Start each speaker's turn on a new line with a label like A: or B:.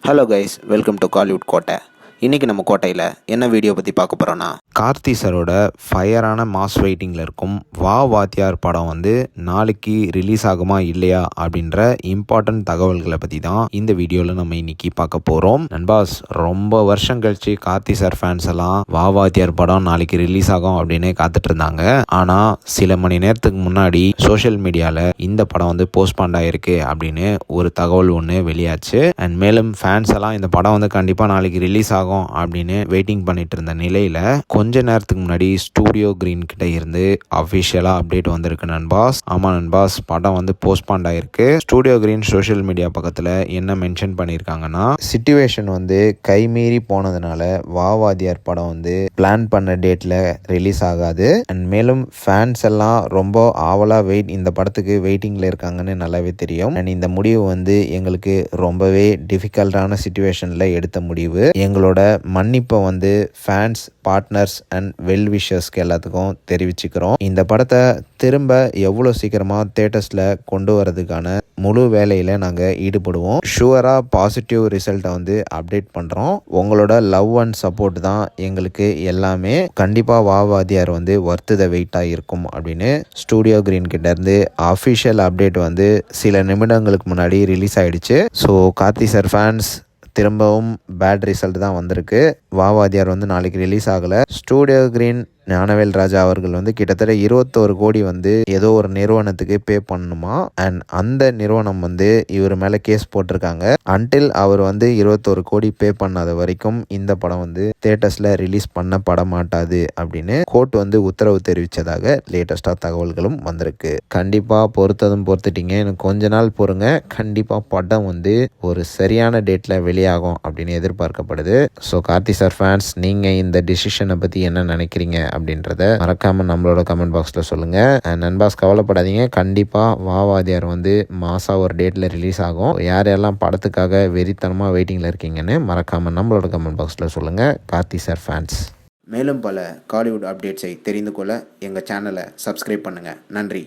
A: Hello guys, welcome to Kollywood கோட்டை. இன்றைக்கி நம்ம கோட்டையில் என்ன வீடியோ பற்றி பார்க்க போகிறோன்னா, கார்த்தி சரோட ஃபயரான மாஸ் வெயிட்டிங்கில் இருக்கும் வா வாத்தியார் படம் நாளைக்கு ரிலீஸ் ஆகுமா இல்லையா அப்படின்ற இம்பார்ட்டன்ட் தகவல்களை பற்றி தான் இந்த வீடியோவில் நம்ம இன்னைக்கு பார்க்க போகிறோம். நண்பாஸ், ரொம்ப வருஷம் கழிச்சு கார்த்தி சார் ஃபேன்ஸ் எல்லாம் வா வாத்தியார் படம் நாளைக்கு ரிலீஸ் ஆகும் அப்படின்னு காத்துட்டு இருந்தாங்க. ஆனால் சில மணி நேரத்துக்கு முன்னாடி சோஷியல் மீடியாவில் இந்த படம் போஸ்ட்பாண்ட் ஆயிருக்கு அப்படின்னு ஒரு தகவல் ஒன்று வெளியாச்சு. அண்ட் மேலும் ஃபேன்ஸ் எல்லாம் இந்த படம் கண்டிப்பாக நாளைக்கு ரிலீஸ் ஆகும் அப்படின்னு வெயிட்டிங் பண்ணிட்டு இருந்த நிலையில கொஞ்ச நேரத்துக்கு முன்னாடி ஸ்டூடியோ கிரீன் கிட்ட இருந்து அபிஷியலா அப்டேட் வந்திருக்கு நண்பாஸ். ஆமா நண்பாஸ், படம் போஸ்ட்பாண்ட் ஆயிருக்கு. ஸ்டூடியோ கிரீன் சோஷியல் மீடியா பக்கத்துல என்ன மென்ஷன் பண்ணிருக்காங்கன்னா, சிச்சுவேஷன் கைமீறி போனதுனால வாவாதியார் படம் பிளான் பண்ண டேட்ல ரிலீஸ் ஆகாது. அண்ட் மேலும் ஃபேன்ஸ் எல்லாம் ரொம்ப ஆவலா இந்த படத்துக்கு வெயிட்டிங்ல இருக்காங்கன்னு நல்லாவே தெரியும். அண்ட் இந்த முடிவு எங்களுக்கு ரொம்பவே டிஃபிகல்ட்டான சிச்சுவேஷன்ல எடுத்த முடிவு. எங்களோட மன்னிப்பை ஃபேன்ஸ், பார்ட்னர்ஸ் அண்ட் வெல் விஷர்ஸ்க்கு எல்லாத்துக்கும் தெரிவிச்சுக்கிறோம். இந்த படத்தை திரும்ப எவ்வளோ சீக்கிரமாக தியேட்டர்ஸில் கொண்டு வரதுக்கான முழு வேலையில் நாங்கள் ஈடுபடுவோம். ஷுவராக பாசிட்டிவ் ரிசல்ட்டை அப்டேட் பண்ணுறோம். உங்களோட லவ் அண்ட் சப்போர்ட் தான் எங்களுக்கு எல்லாமே. கண்டிப்பாக வாவாதியார் ஒர்த் த வெயிட்டாக இருக்கும் அப்படின்னு ஸ்டூடியோ கிரீன் கிட்டேருந்து அஃபிஷியல் அப்டேட் சில நிமிடங்களுக்கு முன்னாடி ரிலீஸ் ஆகிடுச்சு. ஸோ கார்த்தி சார் ஃபேன்ஸ், திரும்பவும் பேட் ரிசல்ட் தான் வந்திருக்கு. வாவாதியார் நாளைக்கு ரிலீஸ் ஆகலை. ஸ்டூடியோ கிரீன் ஞானவேல் ராஜா அவர்கள் கிட்டத்தட்ட 21 கோடி ஏதோ ஒரு நிறுவனத்துக்கு பே பண்ணணுமா. அண்ட் அந்த நிறுவனம் இவர் மேலே கேஸ் போட்டிருக்காங்க. அன்டில் அவர் 21 கோடி பே பண்ணாத வரைக்கும் இந்த படம் தியேட்டர்ஸில் ரிலீஸ் பண்ணப்பட மாட்டாது அப்படின்னு கோர்ட் உத்தரவு தெரிவித்ததாக லேட்டஸ்டாக தகவல்களும் வந்திருக்கு. கண்டிப்பாக பொறுத்துட்டீங்க, எனக்கு கொஞ்ச நாள் பொறுங்க. கண்டிப்பாக படம் ஒரு சரியான டேட்டில் வெளியாகும் அப்படின்னு எதிர்பார்க்கப்படுது. ஸோ கார்த்தி சார் ஃபேன்ஸ், நீங்கள் இந்த டிசிஷனை பற்றி என்ன நினைக்கிறீங்க அப்படின்றத மறக்காம நம்மளோட கமெண்ட் பாக்ஸில் சொல்லுங்க. நண்பாஸ், கவலைப்படாதீங்க, கண்டிப்பாக வாவாதியார் மாசா ஒரு டேட்டில் ரிலீஸ் ஆகும். யாரெல்லாம் படத்துக்காக வெறித்தனமாக வெயிட்டிங்கில் இருக்கீங்கன்னு மறக்காம நம்மளோட கமெண்ட் பாக்ஸில் சொல்லுங்க. Karthi sir fans.
B: மேலும் பல காலிவுட் அப்டேட்ஸை தெரிந்து கொள்ள எங்கள் சேனலை சப்ஸ்கிரைப் பண்ணுங்கள். நன்றி.